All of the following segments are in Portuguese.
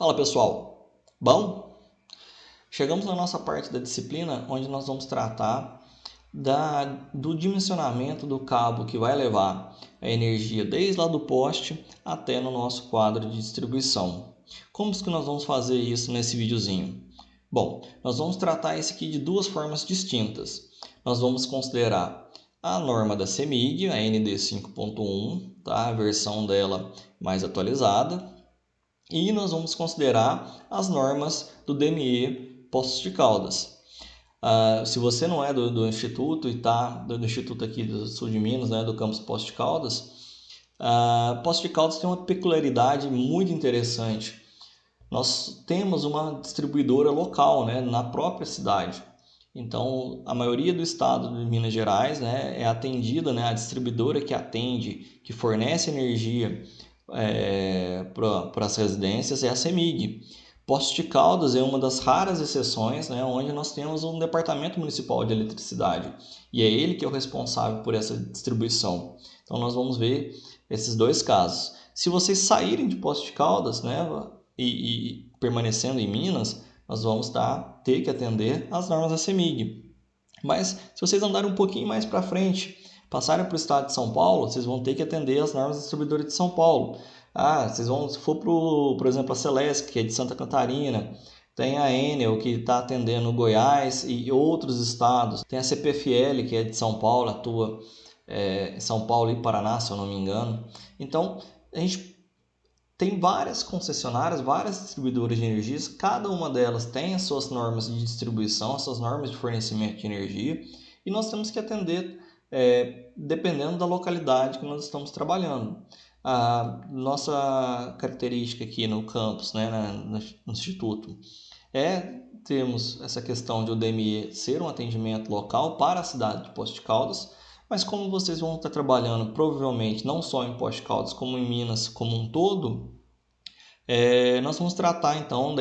Fala pessoal, bom? Chegamos na nossa parte da disciplina onde nós vamos tratar do dimensionamento do cabo que vai levar a energia desde lá do poste até no nosso quadro de distribuição. Como que nós vamos fazer isso nesse videozinho? Bom, nós vamos tratar isso aqui de duas formas distintas. Nós vamos considerar a norma da CEMIG, a ND 5.1, tá? A versão dela mais atualizada. E nós vamos considerar as normas do DME Poços de Caldas. Se você não é do Instituto e está do Instituto aqui do Sul de Minas, né, do campus Poços de Caldas, Poços de Caldas tem uma peculiaridade muito interessante. Nós temos uma distribuidora local, né, na própria cidade. Então, a maioria do estado de Minas Gerais, né, é atendida, né, a distribuidora que atende, que fornece energia para as residências é a CEMIG. Poços de Caldas é uma das raras exceções, né, onde nós temos um departamento municipal de eletricidade e é ele que é o responsável por essa distribuição. Então nós vamos ver esses dois casos. Se vocês saírem de Poços de Caldas, né, e permanecendo em Minas, nós vamos ter que atender as normas da CEMIG. Mas se vocês andarem um pouquinho mais para frente, passarem para o estado de São Paulo, vocês vão ter que atender as normas da distribuidora de São Paulo. Vocês vão, se for por exemplo, a Celesc, que é de Santa Catarina, tem a Enel, que está atendendo Goiás e outros estados. Tem a CPFL, que é de São Paulo, atua em São Paulo e Paraná, se eu não me engano. Então, a gente tem várias concessionárias, várias distribuidoras de energias, cada uma delas tem as suas normas de distribuição, as suas normas de fornecimento de energia, e nós temos que atender dependendo da localidade que nós estamos trabalhando. A nossa característica aqui no campus, né, no Instituto, termos essa questão de o DME ser um atendimento local para a cidade de Poços de Caldas, mas como vocês vão estar trabalhando provavelmente não só em Poços de Caldas, como em Minas como um todo, nós vamos tratar então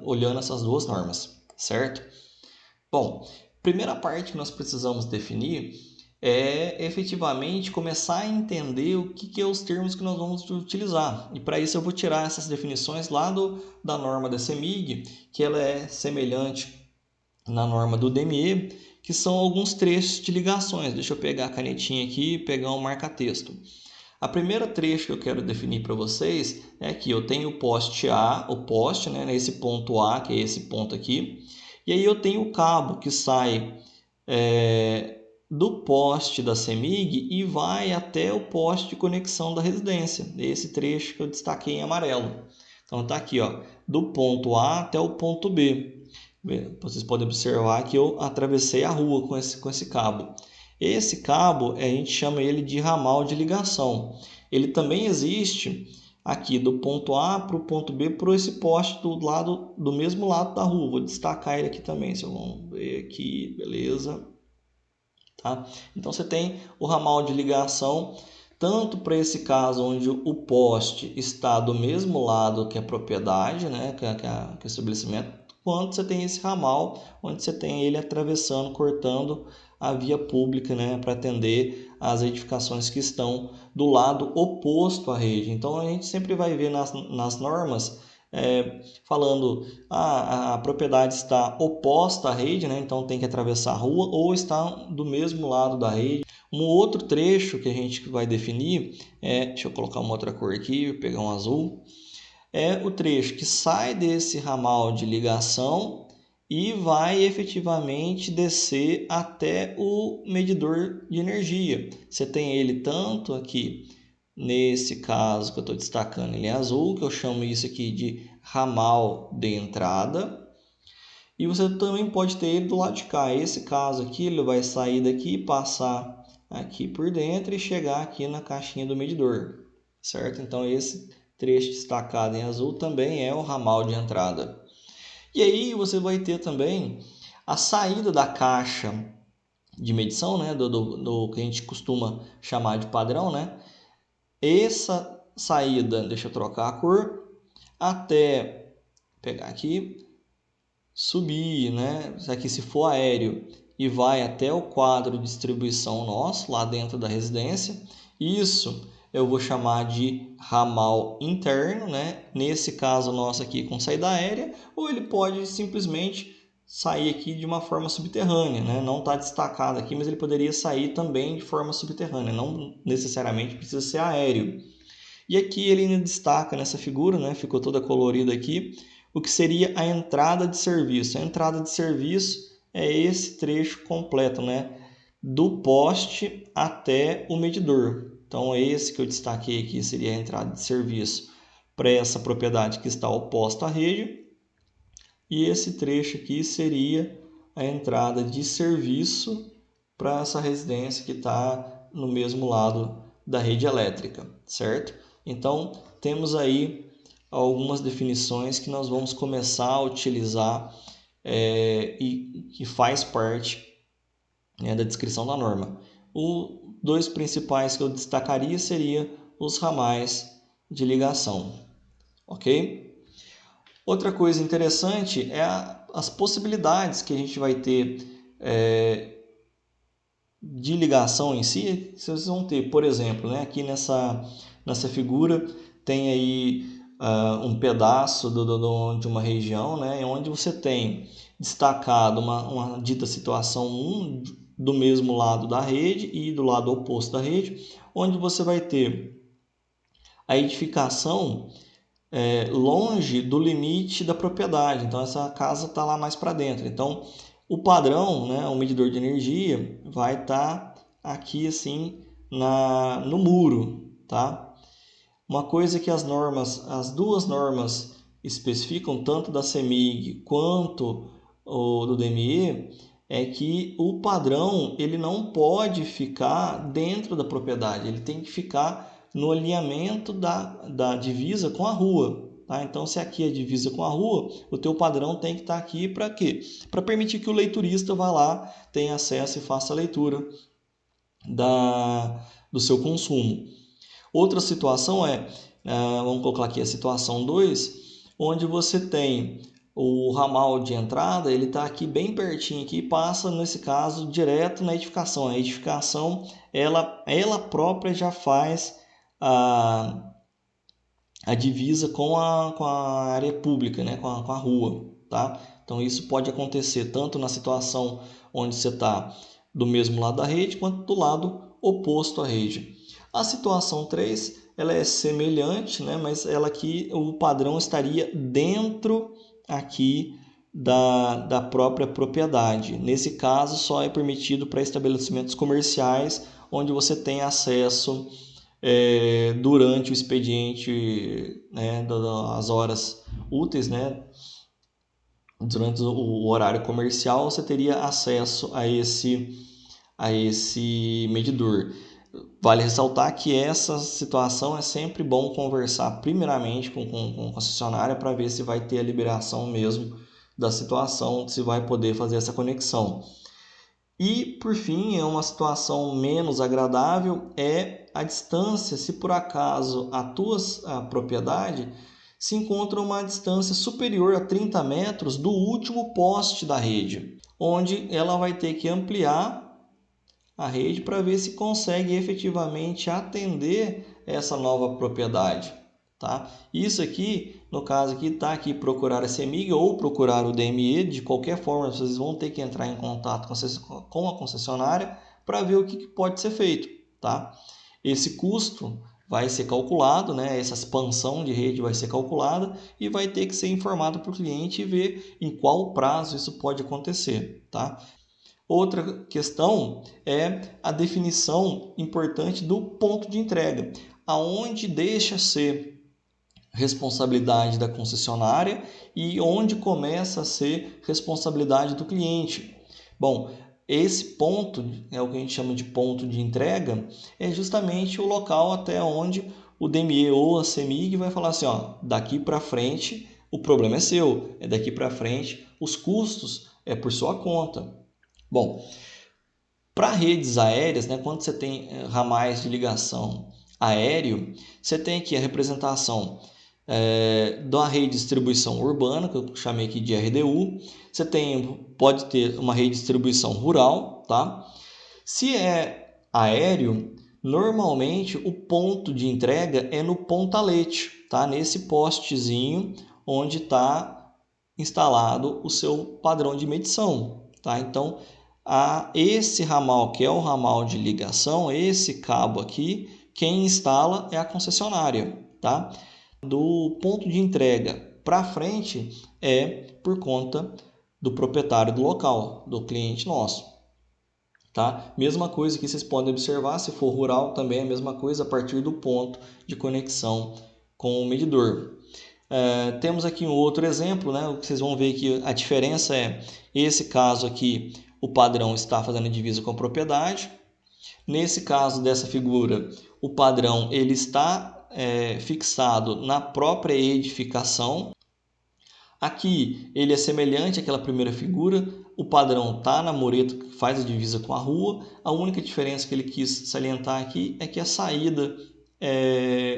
olhando essas duas normas, certo? Bom, primeira parte que nós precisamos definir é efetivamente começar a entender o que é os termos que nós vamos utilizar. E para isso eu vou tirar essas definições lá da norma da CEMIG, que ela é semelhante na norma do DME, que são alguns trechos de ligações. Deixa eu pegar a canetinha aqui e pegar um marca-texto. A primeira trecho que eu quero definir para vocês é que eu tenho o poste A, o poste, né, esse ponto A, que é esse ponto aqui, e aí eu tenho o cabo que sai do poste da CEMIG e vai até o poste de conexão da residência, esse trecho que eu destaquei em amarelo. Então está aqui, ó, do ponto A até o ponto B. Vocês podem observar que eu atravessei a rua com esse cabo. Esse cabo, a gente chama ele de ramal de ligação. Ele também existe aqui do ponto A para o ponto B por esse poste do mesmo lado da rua. Vou destacar ele aqui também, vocês vão ver aqui, beleza? Tá? Então você tem o ramal de ligação tanto para esse caso onde o poste está do mesmo lado que a propriedade, né, que o estabelecimento, quanto você tem esse ramal onde você tem ele atravessando, cortando a via pública, né, para atender as edificações que estão do lado oposto à rede. Então a gente sempre vai ver nas normas falando a propriedade está oposta à rede, né, então tem que atravessar a rua, ou está do mesmo lado da rede. Um outro trecho que a gente vai definir deixa eu colocar uma outra cor aqui, vou pegar um azul, é o trecho que sai desse ramal de ligação e vai efetivamente descer até o medidor de energia. Você tem ele tanto aqui, nesse caso que eu estou destacando, ele é azul, que eu chamo isso aqui de ramal de entrada. E você também pode ter ele do lado de cá. Esse caso aqui, ele vai sair daqui, passar aqui por dentro e chegar aqui na caixinha do medidor, certo? Então esse trecho destacado em azul também é o ramal de entrada. E aí você vai ter também a saída da caixa de medição, né, do que a gente costuma chamar de padrão, né? Essa saída, deixa eu trocar a cor, até pegar aqui, subir, né? Aqui se for aéreo e vai até o quadro de distribuição nosso, lá dentro da residência. Isso eu vou chamar de ramal interno, né? Nesse caso nosso aqui com saída aérea, ou ele pode simplesmente sair aqui de uma forma subterrânea, né? Não está destacado aqui, mas ele poderia sair também de forma subterrânea, não necessariamente precisa ser aéreo. E aqui ele ainda destaca nessa figura, né? Ficou toda colorida aqui, o que seria a entrada de serviço. A entrada de serviço é esse trecho completo, né? Do poste até o medidor. Então, é esse que eu destaquei aqui, seria a entrada de serviço para essa propriedade que está oposta à rede. E esse trecho aqui seria a entrada de serviço para essa residência que está no mesmo lado da rede elétrica, certo? Então, temos aí algumas definições que nós vamos começar a utilizar e que faz parte, né, da descrição da norma. Os dois principais que eu destacaria seriam os ramais de ligação, ok? Outra coisa interessante é as possibilidades que a gente vai ter de ligação em si. Vocês vão ter, por exemplo, né, aqui nessa figura tem aí um pedaço de uma região, né, onde você tem destacado uma dita situação 1 do mesmo lado da rede e do lado oposto da rede, onde você vai ter a edificação longe do limite da propriedade. Então, essa casa está lá mais para dentro. Então, o padrão, né, o medidor de energia, vai estar aqui assim no muro, tá? Uma coisa que as duas normas especificam, tanto da CEMIG quanto do DME, é que o padrão ele não pode ficar dentro da propriedade, ele tem que ficar no alinhamento da divisa com a rua. Tá? Então, se aqui é divisa com a rua, o teu padrão tem que estar aqui para quê? Para permitir que o leiturista vá lá, tenha acesso e faça a leitura do seu consumo. Outra situação vamos colocar aqui a situação 2, onde você tem o ramal de entrada, ele está aqui bem pertinho aqui, passa nesse caso direto na edificação. A edificação, ela própria já faz a divisa com a área pública, né? com a rua. Tá? Então isso pode acontecer tanto na situação onde você está do mesmo lado da rede, quanto do lado oposto à rede. A situação 3, ela é semelhante, né? Mas ela aqui, o padrão estaria dentro aqui da própria propriedade. Nesse caso, só é permitido para estabelecimentos comerciais, onde você tem acesso durante o expediente, né, das horas úteis, né? Durante o horário comercial, você teria acesso a esse medidor. Vale ressaltar que essa situação é sempre bom conversar primeiramente com a concessionária para ver se vai ter a liberação mesmo da situação, se vai poder fazer essa conexão. E, por fim, é uma situação menos agradável, é a distância, se por acaso a tua propriedade se encontra uma distância superior a 30 metros do último poste da rede, onde ela vai ter que ampliar a rede para ver se consegue efetivamente atender essa nova propriedade. Tá? Isso aqui, no caso aqui, está aqui procurar a CEMIG ou procurar o DME. De qualquer forma, vocês vão ter que entrar em contato com a concessionária para ver o que pode ser feito. Tá? Esse custo vai ser calculado, né? Essa expansão de rede vai ser calculada e vai ter que ser informado para o cliente e ver em qual prazo isso pode acontecer. Tá? Outra questão é a definição importante do ponto de entrega, aonde deixa ser responsabilidade da concessionária e onde começa a ser responsabilidade do cliente. Bom, esse ponto, é o que a gente chama de ponto de entrega, é justamente o local até onde o DME ou a CEMIG vai falar assim, ó, daqui para frente o problema é seu, é daqui para frente os custos é por sua conta. Bom, para redes aéreas, né, quando você tem ramais de ligação aéreo, você tem aqui a representação da rede de distribuição urbana, que eu chamei aqui de RDU. Você pode ter uma rede de distribuição rural. Tá? Se é aéreo, Normalmente o ponto de entrega é no pontalete, tá? Nesse postezinho onde está instalado o seu padrão de medição, tá? Então, esse ramal, que é o ramal de ligação, esse cabo aqui, quem instala é a concessionária, tá? Do ponto de entrega para frente é por conta do proprietário do local, do cliente nosso, tá? Mesma coisa que vocês podem observar, se for rural também é a mesma coisa a partir do ponto de conexão com o medidor. Temos aqui um outro exemplo, né? O que vocês vão ver que a diferença é, esse caso aqui, o padrão está fazendo divisa com a propriedade. Nesse caso dessa figura, o padrão ele está fixado na própria edificação. Aqui ele é semelhante àquela primeira figura, o padrão está na mureta que faz a divisa com a rua. A única diferença que ele quis salientar aqui é que a saída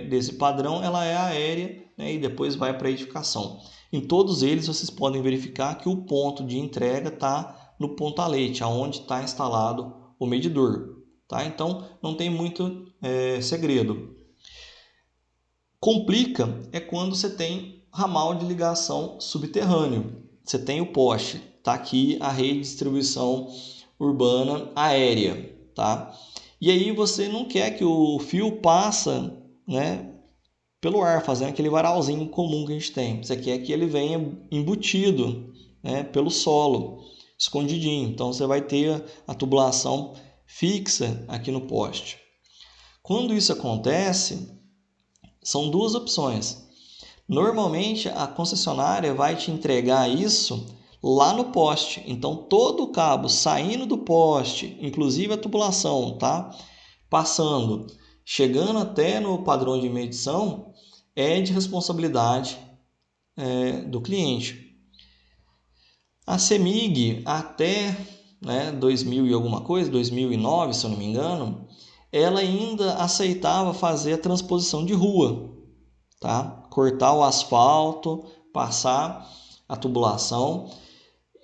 desse padrão ela é aérea, né, e depois vai para a edificação. Em todos eles vocês podem verificar que o ponto de entrega está no pontalete, aonde está instalado o medidor. Tá? Então não tem muito segredo. Complica é quando você tem ramal de ligação subterrâneo. Você tem o poste, tá aqui a rede de distribuição urbana aérea, tá? E aí você não quer que o fio passa, né, pelo ar, fazendo aquele varalzinho comum que a gente tem. Você quer que ele venha embutido, né, pelo solo, escondidinho. Então você vai ter a tubulação fixa aqui no poste. Quando isso acontece, são duas opções. Normalmente a concessionária vai te entregar isso lá no poste. Então todo o cabo saindo do poste, inclusive a tubulação, tá? Passando, chegando até no padrão de medição, é de responsabilidade do cliente. A CEMIG até 2000 e alguma coisa, 2009, se eu não me engano, ela ainda aceitava fazer a transposição de rua, tá? Cortar o asfalto, passar a tubulação,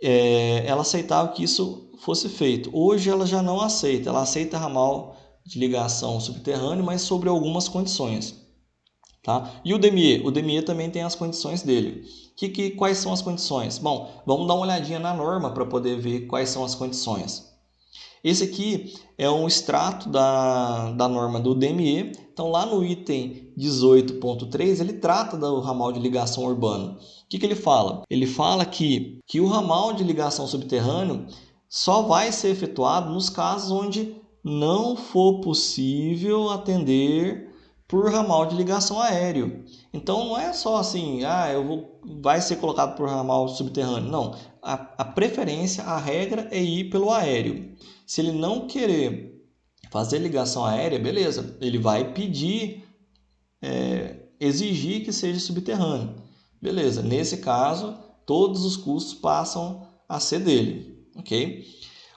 ela aceitava que isso fosse feito. Hoje ela já não aceita, ela aceita ramal de ligação subterrâneo, mas sobre algumas condições. Tá? E o DME também tem as condições dele. Quais são as condições? Bom, vamos dar uma olhadinha na norma para poder ver quais são as condições. Esse aqui é um extrato da norma do DME. Então, lá no item 18.3, ele trata do ramal de ligação urbano. O que ele fala? Ele fala que o ramal de ligação subterrâneo só vai ser efetuado nos casos onde não for possível atender por ramal de ligação aéreo. Então, não é só assim, vai ser colocado por ramal subterrâneo. Não, a preferência, a regra é ir pelo aéreo. Se ele não querer fazer ligação aérea, beleza, ele vai pedir, exigir que seja subterrâneo. Beleza, nesse caso, todos os custos passam a ser dele, ok?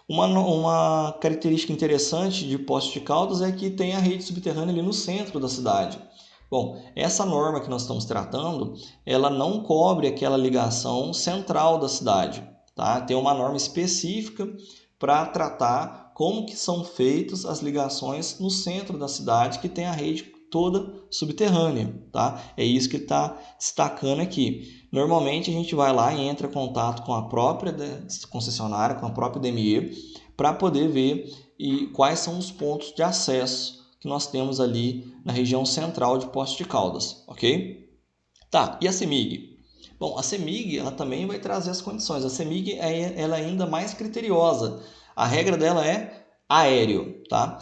Uma característica interessante de Poços de Caldas é que tem a rede subterrânea ali no centro da cidade. Bom, essa norma que nós estamos tratando, ela não cobre aquela ligação central da cidade, tá? Tem uma norma específica para tratar como que são feitas as ligações no centro da cidade, que tem a rede toda subterrânea, tá? É isso que está destacando aqui. Normalmente a gente vai lá e entra em contato com a própria concessionária, com a própria DME, para poder ver quais são os pontos de acesso que nós temos ali na região central de Poços de Caldas, ok? Tá, e a CEMIG? Bom, a CEMIG ela também vai trazer as condições. A CEMIG ela é ainda mais criteriosa. A regra dela é aéreo, tá?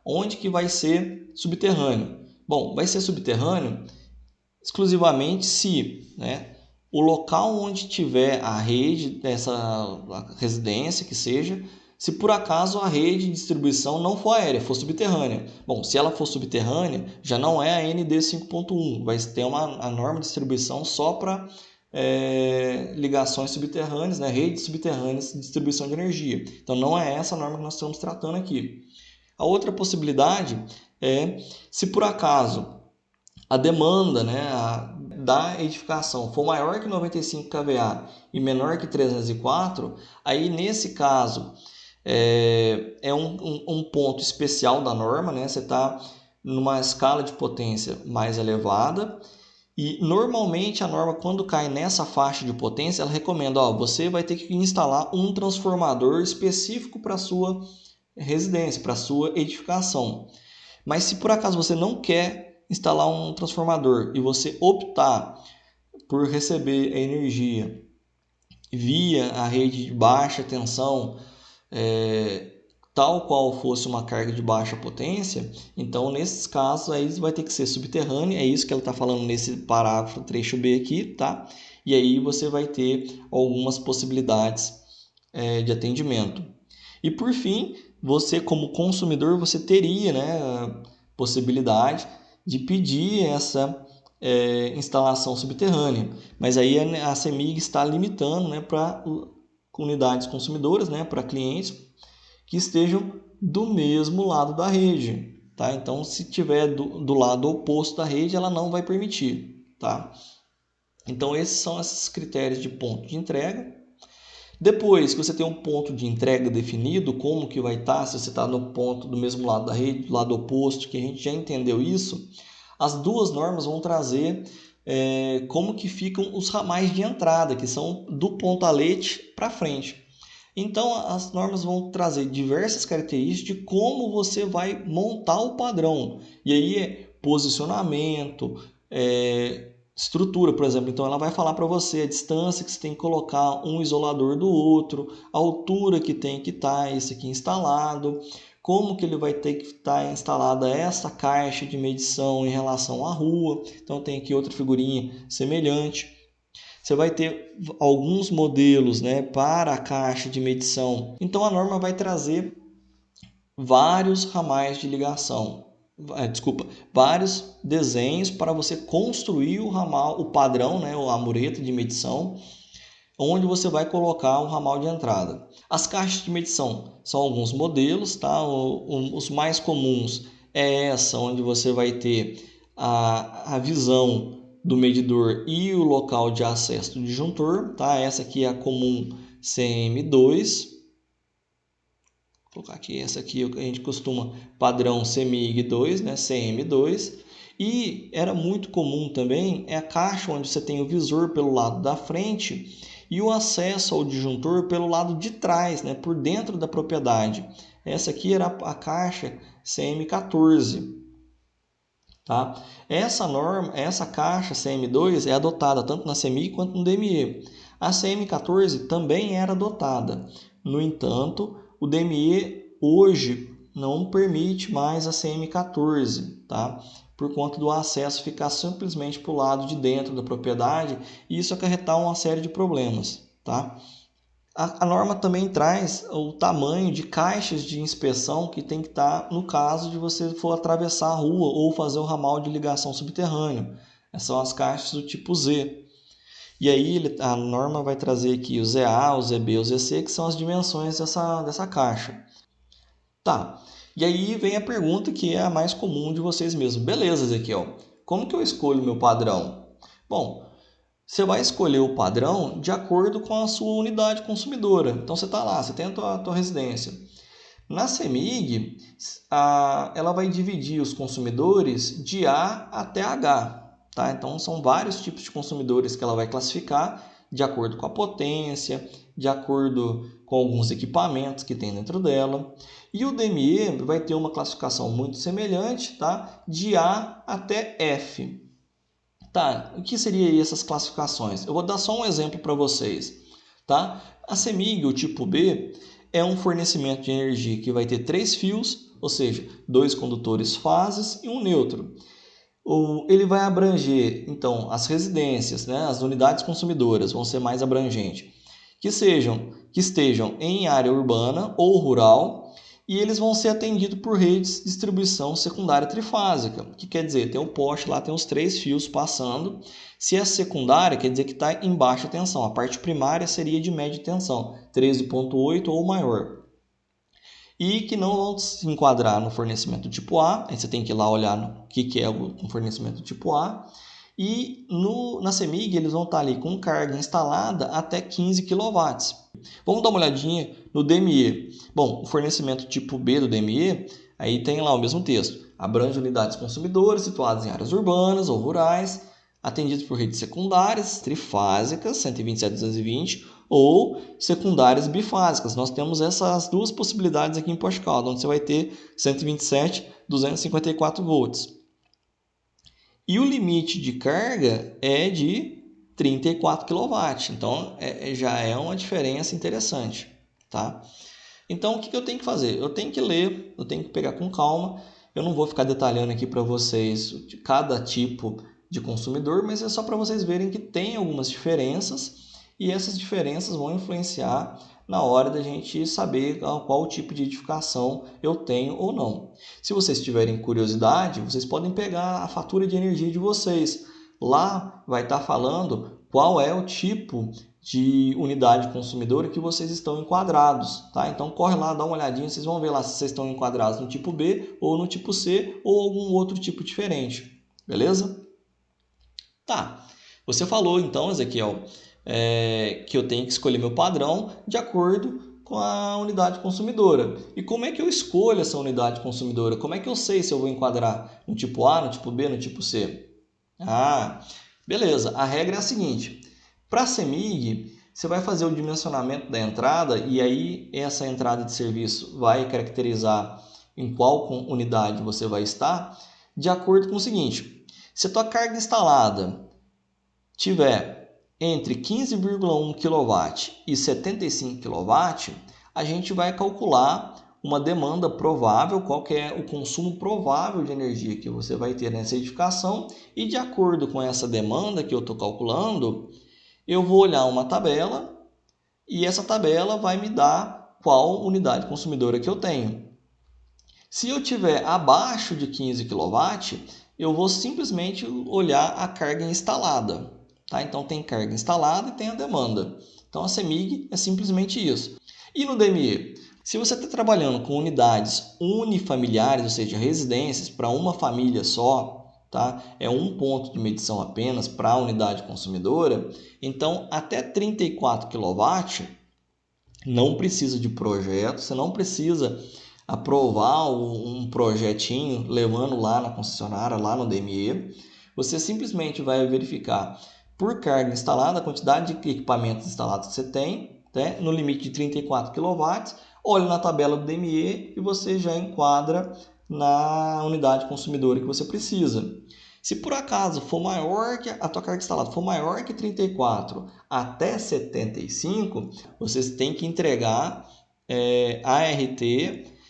Onde que vai ser subterrâneo? Bom, vai ser subterrâneo exclusivamente se, o local onde tiver a rede dessa residência que seja, se por acaso a rede de distribuição não for aérea, for subterrânea. Bom, se ela for subterrânea, já não é a ND 5.1, vai ter a norma de distribuição só para ligações subterrâneas, redes subterrâneas de distribuição de energia. Então não é essa a norma que nós estamos tratando aqui. A outra possibilidade é se por acaso a demanda da edificação for maior que 95 kVA e menor que 304, aí nesse caso É um ponto especial da norma, né? Você está numa escala de potência mais elevada e normalmente a norma, quando cai nessa faixa de potência, ela recomenda, você vai ter que instalar um transformador específico para a sua residência, para a sua edificação. Mas se por acaso você não quer instalar um transformador e você optar por receber a energia via a rede de baixa tensão, tal qual fosse uma carga de baixa potência, então nesses casos aí vai ter que ser subterrânea, é isso que ela está falando nesse parágrafo trecho B aqui, tá? E aí você vai ter algumas possibilidades de atendimento. E por fim, você como consumidor, você teria, né, a possibilidade de pedir essa instalação subterrânea, mas aí a CEMIG está limitando, né, para unidades consumidoras, né, para clientes que estejam do mesmo lado da rede, tá? Então, se tiver do lado oposto da rede, ela não vai permitir, tá? Então, esses são esses critérios de ponto de entrega. Depois que você tem um ponto de entrega definido, como que vai estar, se você está no ponto do mesmo lado da rede, do lado oposto, que a gente já entendeu isso, as duas normas vão trazer como que ficam os ramais de entrada, que são do pontalete para frente. Então, as normas vão trazer diversas características de como você vai montar o padrão. E aí é posicionamento, estrutura, por exemplo. Então, ela vai falar para você a distância que você tem que colocar um isolador do outro, a altura que tem que estar esse aqui instalado, como que ele vai ter que estar instalada essa caixa de medição em relação à rua. Então, tem aqui outra figurinha semelhante. Você vai ter alguns modelos, né, para a caixa de medição. Então a norma vai trazer vários ramais de ligação. Vários desenhos para você construir o ramal, o padrão, né, a mureta de medição, onde você vai colocar o ramal de entrada. As caixas de medição são alguns modelos, tá? Os mais comuns é essa, onde você vai ter a visão do medidor e o local de acesso do disjuntor, tá? Essa aqui é a comum CM2. Vou colocar aqui, essa aqui a gente costuma padrão CMIG2, né? CM2. E era muito comum também a caixa onde você tem o visor pelo lado da frente e o acesso ao disjuntor pelo lado de trás, né? Por dentro da propriedade. Essa aqui era a caixa CM14. Tá? Essa caixa CM2 é adotada tanto na CMI quanto no DME. A CM14 também era adotada. No entanto, o DME hoje não permite mais a CM14, tá? Por conta do acesso ficar simplesmente para o lado de dentro da propriedade e isso acarretar uma série de problemas, tá? A norma também traz o tamanho de caixas de inspeção que tem que estar no caso de você for atravessar a rua ou fazer o ramal de ligação subterrâneo. Essas são as caixas do tipo Z. E aí a norma vai trazer aqui o ZA, o ZB, o ZC, que são as dimensões dessa caixa. Tá, e aí vem a pergunta que é a mais comum de vocês mesmos. Beleza, Ezequiel, como que eu escolho o meu padrão? Bom, você vai escolher o padrão de acordo com a sua unidade consumidora. Então você está lá, você tem a tua residência. Na CEMIG, ela vai dividir os consumidores de A até H. Tá? Então são vários tipos de consumidores que ela vai classificar de acordo com a potência, de acordo com alguns equipamentos que tem dentro dela. E o DME vai ter uma classificação muito semelhante, tá? De A até F. Tá, o que seriam essas classificações? Eu vou dar só um exemplo para vocês. Tá? A CEMIG, o tipo B, é um fornecimento de energia que vai ter 3 fios, ou seja, 2 condutores fases e um neutro. Ele vai abranger, então, as residências, né, as unidades consumidoras vão ser mais abrangentes, que estejam em área urbana ou rural, e eles vão ser atendidos por redes de distribuição secundária trifásica, que quer dizer, tem um poste lá, tem os 3 fios passando. Se é secundária, quer dizer que está em baixa tensão. A parte primária seria de média tensão, 13,8 ou maior. E que não vão se enquadrar no fornecimento tipo A, aí você tem que ir lá olhar no que é o fornecimento tipo A, E na CEMIG eles vão estar ali com carga instalada até 15 kW. Vamos dar uma olhadinha no DME. Bom, o fornecimento tipo B do DME, aí tem lá o mesmo texto. Abrange unidades consumidoras situadas em áreas urbanas ou rurais, atendidas por redes secundárias, trifásicas, 127.220, ou secundárias bifásicas. Nós temos essas duas possibilidades aqui em Poste Caldas, onde você vai ter 127.254 volts. E o limite de carga é de 34 kW. Então, já é uma diferença interessante, tá? Então, o que eu tenho que fazer? Eu tenho que ler, eu tenho que pegar com calma. Eu não vou ficar detalhando aqui para vocês de cada tipo de consumidor, mas é só para vocês verem que tem algumas diferenças e essas diferenças vão influenciar na hora da gente saber qual tipo de edificação eu tenho ou não. Se vocês tiverem curiosidade, vocês podem pegar a fatura de energia de vocês. Lá vai estar falando qual é o tipo de unidade consumidora que vocês estão enquadrados, tá? Então corre lá, dá uma olhadinha, vocês vão ver lá se vocês estão enquadrados no tipo B ou no tipo C ou algum outro tipo diferente, beleza? Tá, você falou então, Ezequiel, que eu tenho que escolher meu padrão de acordo com a unidade consumidora. E como é que eu escolho essa unidade consumidora? Como é que eu sei se eu vou enquadrar no tipo A, no tipo B, no tipo C? Ah, beleza. A regra é a seguinte. Para a CEMIG, você vai fazer o dimensionamento da entrada e aí essa entrada de serviço vai caracterizar em qual unidade você vai estar de acordo com o seguinte. Se a tua carga instalada tiver entre 15,1 kW e 75 kW, a gente vai calcular uma demanda provável, qual que é o consumo provável de energia que você vai ter nessa edificação, e de acordo com essa demanda que eu estou calculando, eu vou olhar uma tabela e essa tabela vai me dar qual unidade consumidora que eu tenho. Se eu tiver abaixo de 15 kW, eu vou simplesmente olhar a carga instalada. Tá? Então tem carga instalada e tem a demanda. Então a CEMIG é simplesmente isso. E no DME? Se você está trabalhando com unidades unifamiliares, ou seja, residências para uma família só, tá? É um ponto de medição apenas para a unidade consumidora, então até 34 kW não precisa de projeto, você não precisa aprovar um projetinho levando lá na concessionária, lá no DME. Você simplesmente vai verificar por carga instalada a quantidade de equipamentos instalados que você tem, né? No limite de 34 kW, olha na tabela do DME e você já enquadra na unidade consumidora que você precisa. Se por acaso for maior que a tua carga instalada for maior que 34 até 75, vocês têm que entregar ART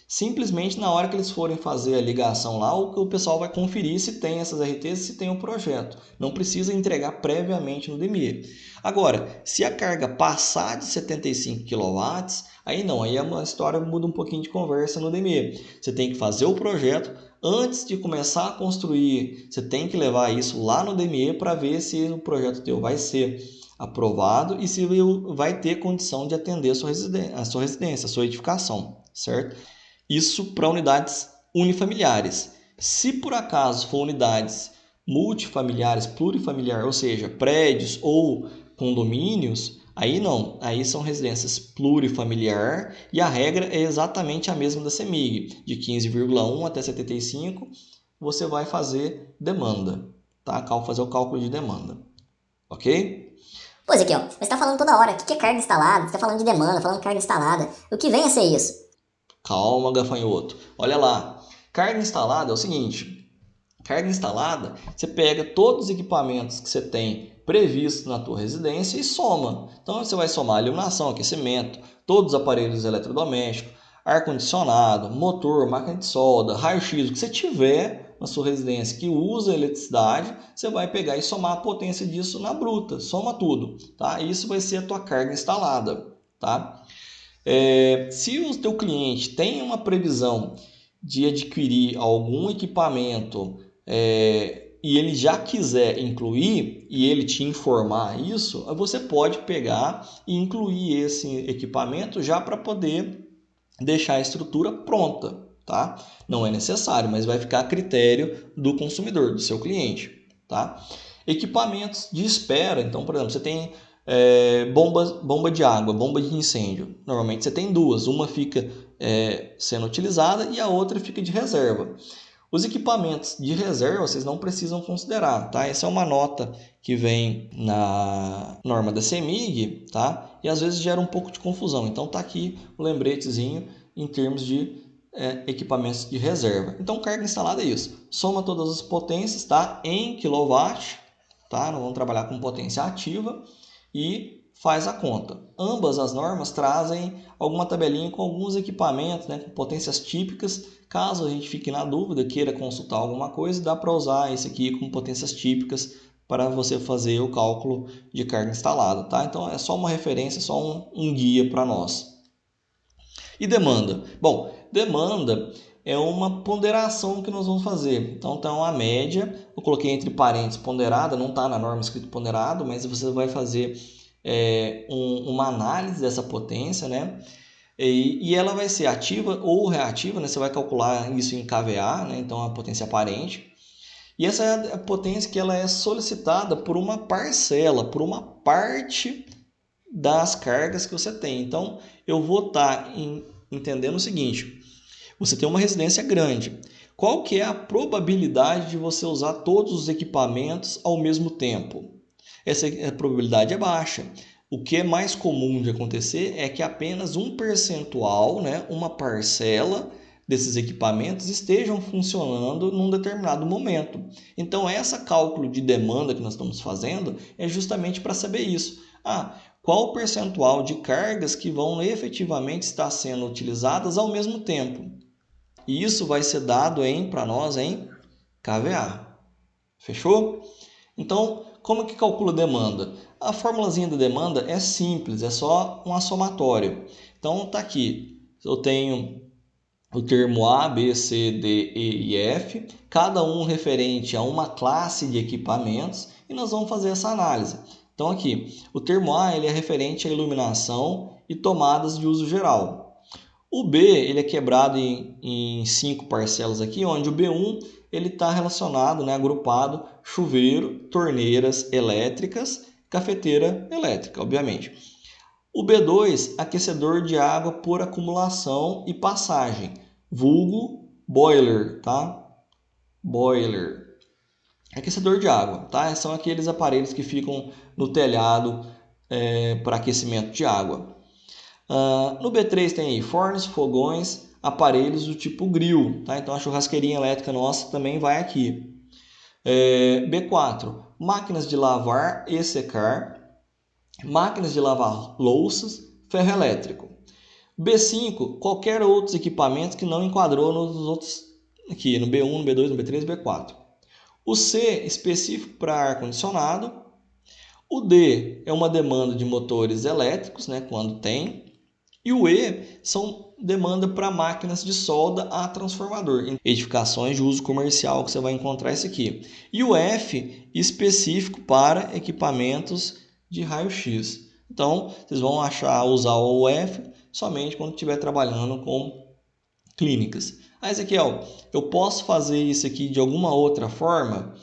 simplesmente na hora que eles forem fazer a ligação lá, o pessoal vai conferir se tem essas RTs e se tem o projeto. Não precisa entregar previamente no DME. Agora, se a carga passar de 75 kW, aí não, aí a história muda um pouquinho de conversa no DME. Você tem que fazer o projeto. Antes de começar a construir, você tem que levar isso lá no DME para ver se o projeto teu vai ser aprovado e se vai ter condição de atender a sua residência, a sua edificação, certo? Isso para unidades unifamiliares. Se por acaso for unidades multifamiliares, plurifamiliar, ou seja, prédios ou condomínios, aí não, aí são residências plurifamiliar e a regra é exatamente a mesma da CEMIG, de 15,1 até 75, você vai fazer demanda, tá? Fazer o cálculo de demanda, ok? Pô, Ezequiel, mas você tá falando toda hora, o que é carga instalada? Você tá falando de demanda, falando de carga instalada. O que vem a ser isso? Calma, gafanhoto. Olha lá, carga instalada é o seguinte, carga instalada, você pega todos os equipamentos que você tem previsto na tua residência e soma. Então você vai somar iluminação, aquecimento, todos os aparelhos eletrodomésticos, ar-condicionado, motor, máquina de solda, raio-x, o que você tiver na sua residência que usa eletricidade, você vai pegar e somar a potência disso na bruta, soma tudo, tá? Isso vai ser a tua carga instalada, tá? Se o teu cliente tem uma previsão de adquirir algum equipamento e ele já quiser incluir e ele te informar isso, você pode pegar e incluir esse equipamento já para poder deixar a estrutura pronta, tá? Não é necessário, mas vai ficar a critério do consumidor, do seu cliente, tá? Equipamentos de espera, então, por exemplo, você tem bomba de água, bomba de incêndio. Normalmente você tem duas, uma fica sendo utilizada e a outra fica de reserva. Os equipamentos de reserva vocês não precisam considerar, tá? Essa é uma nota que vem na norma da CEMIG, tá? E às vezes gera um pouco de confusão. Então tá aqui o lembretezinho em termos de equipamentos de reserva. Então carga instalada é isso. Soma todas as potências, tá? Em kW, tá? Nós vamos trabalhar com potência ativa e faz a conta. Ambas as normas trazem alguma tabelinha com alguns equipamentos, né, com potências típicas. Caso a gente fique na dúvida, queira consultar alguma coisa, dá para usar esse aqui com potências típicas para você fazer o cálculo de carga instalada, tá? Então é só uma referência, só um guia para nós. E demanda? Bom, demanda é uma ponderação que nós vamos fazer. Então, a média, eu coloquei entre parênteses ponderada, não está na norma escrito ponderado, mas você vai fazer uma análise dessa potência, né? E ela vai ser ativa ou reativa, né? Você vai calcular isso em kVA, né? Então a potência aparente. E essa é a potência que ela é solicitada por uma parcela, por uma parte das cargas que você tem. Então eu vou estar entendendo o seguinte: você tem uma residência grande. Qual que é a probabilidade de você usar todos os equipamentos ao mesmo tempo? Essa probabilidade é baixa. O que é mais comum de acontecer é que apenas um percentual, né, uma parcela desses equipamentos estejam funcionando num determinado momento. Então, esse cálculo de demanda que nós estamos fazendo é justamente para saber isso. Qual o percentual de cargas que vão efetivamente estar sendo utilizadas ao mesmo tempo? E isso vai ser dado para nós em kVA. Fechou? Então, como que calcula a demanda? A formulazinha da demanda é simples, é só um somatório. Então, está aqui. Eu tenho o termo A, B, C, D, E e F, cada um referente a uma classe de equipamentos, e nós vamos fazer essa análise. Então, aqui, o termo A ele é referente à iluminação e tomadas de uso geral. O B ele é quebrado em 5 parcelas aqui, onde o B1 ele está relacionado, né, agrupado, chuveiro, torneiras elétricas, cafeteira elétrica, obviamente. O B2, aquecedor de água por acumulação e passagem, vulgo boiler, tá? Boiler. Aquecedor de água, tá? São aqueles aparelhos que ficam no telhado para aquecimento de água. No B3 tem aí fornos, fogões, aparelhos do tipo grill, tá? Então a churrasqueirinha elétrica nossa também vai aqui. B4, máquinas de lavar e secar, máquinas de lavar louças, ferro elétrico. B5, qualquer outros equipamentos que não enquadrou nos outros aqui, no B1, no B2, no B3, no B4. O C, específico para ar-condicionado. O D é uma demanda de motores elétricos, né, quando tem. E o E são demanda para máquinas de solda a transformador, edificações de uso comercial que você vai encontrar isso aqui. E o F específico para equipamentos de raio-x. Então, vocês vão usar o F somente quando estiver trabalhando com clínicas. Ezequiel, eu posso fazer isso aqui de alguma outra forma?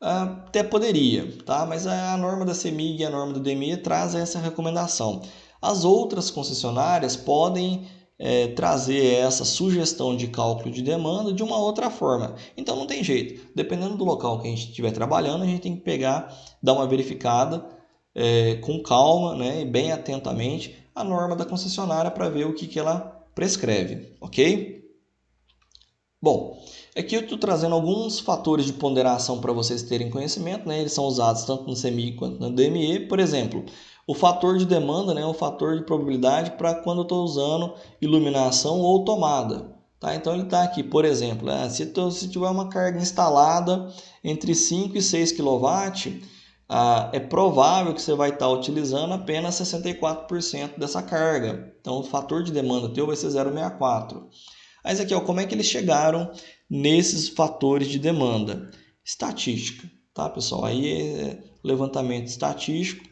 Até poderia, tá? Mas a norma da CEMIG e a norma do DME traz essa recomendação. As outras concessionárias podem trazer essa sugestão de cálculo de demanda de uma outra forma. Então não tem jeito. Dependendo do local que a gente estiver trabalhando, a gente tem que pegar, dar uma verificada com calma, né, e bem atentamente a norma da concessionária para ver o que ela prescreve, ok? Bom, aqui eu estou trazendo alguns fatores de ponderação para vocês terem conhecimento, né? Eles são usados tanto no CEMIG quanto no DME. Por exemplo, o fator de demanda, né? O fator de probabilidade para quando eu estou usando iluminação ou tomada. Tá? Então ele está aqui, por exemplo, se tiver uma carga instalada entre 5 e 6 kW, é provável que você vai estar utilizando apenas 64% dessa carga. Então o fator de demanda teu vai ser 0,64. Mas aqui, como é que eles chegaram nesses fatores de demanda? Estatística, tá, pessoal? Aí é levantamento estatístico,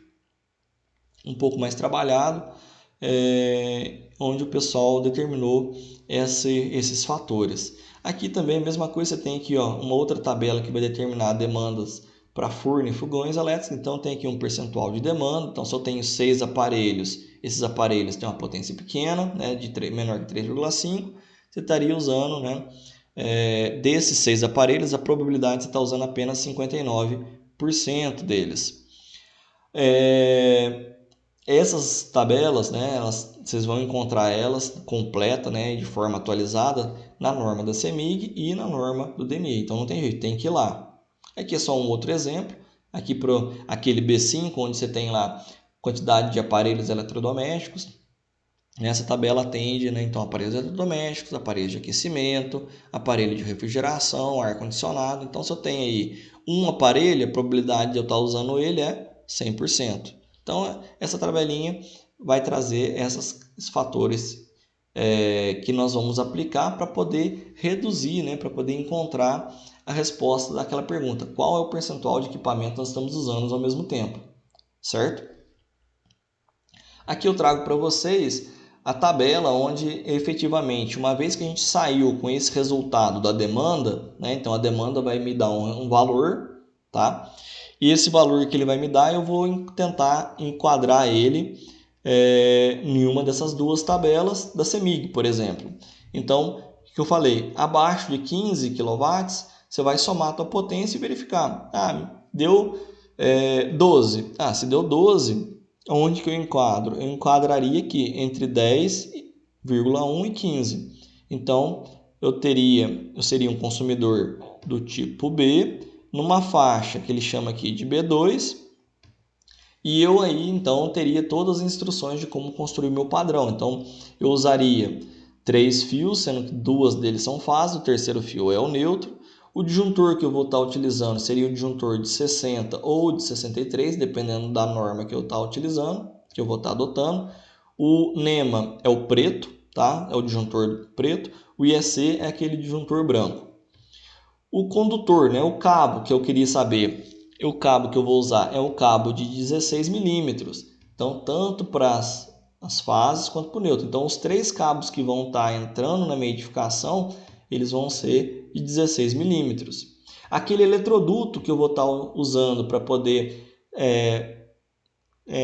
um pouco mais trabalhado, onde o pessoal determinou esses fatores. Aqui também a mesma coisa, você tem aqui uma outra tabela que vai determinar demandas para forno e fogões elétricos. Então tem aqui um percentual de demanda. Então se eu tenho 6 aparelhos, esses aparelhos têm uma potência pequena, né, menor que 3,5, você estaria usando, né, desses 6 aparelhos, a probabilidade de você estar usando apenas 59% deles. Essas tabelas, né, vocês vão encontrar elas completa, né, de forma atualizada na norma da CEMIG e na norma do DME. Então não tem jeito, tem que ir lá. Aqui é só um outro exemplo. Aqui para aquele B5, onde você tem lá quantidade de aparelhos eletrodomésticos. Nessa tabela atende, né, então, aparelhos eletrodomésticos, aparelhos de aquecimento, aparelho de refrigeração, ar-condicionado. Então, se eu tenho aí um aparelho, a probabilidade de eu estar usando ele é 100%. Então, essa tabelinha vai trazer esses fatores que nós vamos aplicar para poder reduzir, né, para poder encontrar a resposta daquela pergunta. Qual é o percentual de equipamento nós estamos usando ao mesmo tempo, certo? Aqui eu trago para vocês a tabela onde efetivamente, uma vez que a gente saiu com esse resultado da demanda, né, então a demanda vai me dar um valor, tá? E esse valor que ele vai me dar, eu vou tentar enquadrar ele em uma dessas duas tabelas da CEMIG, por exemplo. Então, o que eu falei? Abaixo de 15 kW, você vai somar a tua potência e verificar. Deu 12. Se deu 12, onde que eu enquadro? Eu enquadraria aqui entre 10,1 e 15. Então, eu seria um consumidor do tipo B, numa faixa que ele chama aqui de B2, e eu aí então teria todas as instruções de como construir meu padrão. Então, eu usaria 3 fios, sendo que 2 deles são fase, o terceiro fio é o neutro. O disjuntor que eu vou estar utilizando seria o disjuntor de 60 ou de 63, dependendo da norma que eu estar utilizando, que eu vou estar adotando. O NEMA é o preto, tá? É o disjuntor preto. O IEC é aquele disjuntor branco. O condutor, né? O cabo que eu queria saber, o cabo que eu vou usar é o cabo de 16 milímetros. Então, tanto para as fases quanto para o neutro. Então, os 3 cabos que vão estar entrando na minha edificação, eles vão ser de 16 milímetros. Aquele eletroduto que eu vou estar usando para poder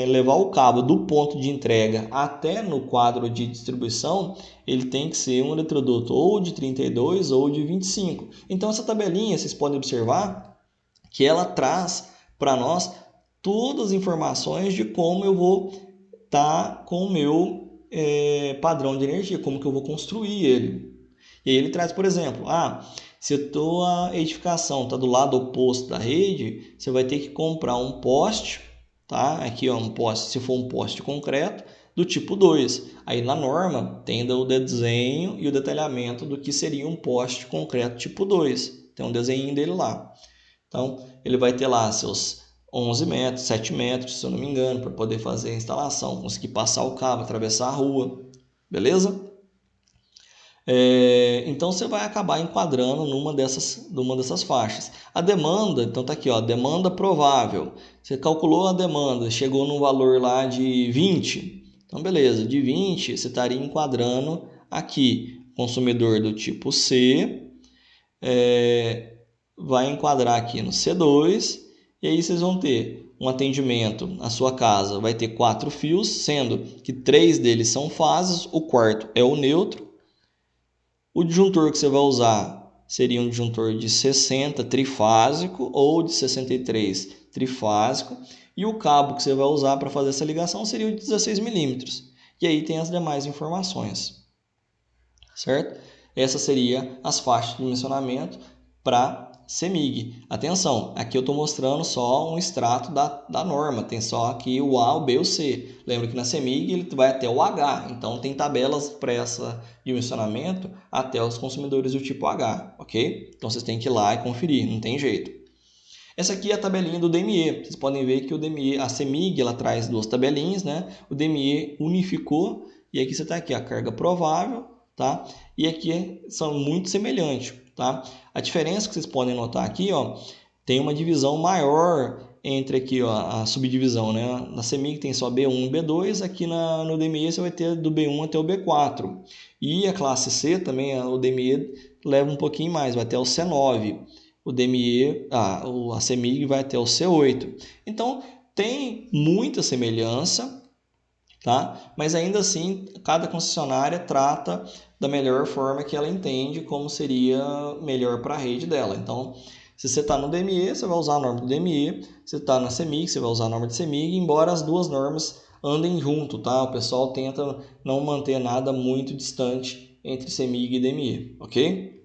levar o cabo do ponto de entrega até no quadro de distribuição, ele tem que ser um eletroduto ou de 32 ou de 25. Então, essa tabelinha, vocês podem observar que ela traz para nós todas as informações de como eu vou estar com o meu padrão de energia, como que eu vou construir ele. E aí ele traz, por exemplo, se a tua edificação está do lado oposto da rede, você vai ter que comprar um poste, tá? Aqui um poste, se for um poste concreto, do tipo 2. Aí na norma tem o desenho e o detalhamento do que seria um poste concreto tipo 2. Tem um desenho dele lá. Então, ele vai ter lá seus 11 metros, 7 metros, se eu não me engano, para poder fazer a instalação, conseguir passar o cabo, atravessar a rua, beleza? Então, você vai acabar enquadrando numa dessas faixas. A demanda, então tá aqui, ó, demanda provável. Você calculou a demanda, chegou num valor lá de 20. Então, beleza, de 20 você estaria enquadrando aqui, consumidor do tipo C, vai enquadrar aqui no C2, e aí vocês vão ter um atendimento, a sua casa vai ter 4 fios, sendo que 3 deles são fases, o quarto é o neutro. O disjuntor que você vai usar seria um disjuntor de 60 trifásico ou de 63 trifásico, e o cabo que você vai usar para fazer essa ligação seria o de 16 milímetros. E aí tem as demais informações, certo? Essas seriam as faixas de dimensionamento para CEMIG. Atenção, aqui eu estou mostrando só um extrato da norma, tem só aqui o A, o B e o C. Lembra que na CEMIG ele vai até o H, então tem tabelas para esse dimensionamento até os consumidores do tipo H, ok? Então vocês têm que ir lá e conferir, não tem jeito. Essa aqui é a tabelinha do DME. Vocês podem ver que o DME, a CEMIG, ela traz 2 tabelinhas, né? O DME unificou, e aqui você está aqui a carga provável, tá? E aqui são muito semelhantes, tá? A diferença que vocês podem notar aqui, ó, tem uma divisão maior entre aqui, ó, a subdivisão, né? Na CEMIG tem só B1 e B2, aqui no DME você vai ter do B1 até o B4. E a classe C também, o DME leva um pouquinho mais, vai até o C9. o DME, a CEMIG vai até o C8. Então, tem muita semelhança, tá? Mas ainda assim, cada concessionária trata da melhor forma que ela entende como seria melhor para a rede dela. Então, se você está no DME, você vai usar a norma do DME. Se você está na CEMIG, você vai usar a norma de CEMIG, embora as duas normas andem junto, tá? O pessoal tenta não manter nada muito distante entre CEMIG e DME, ok?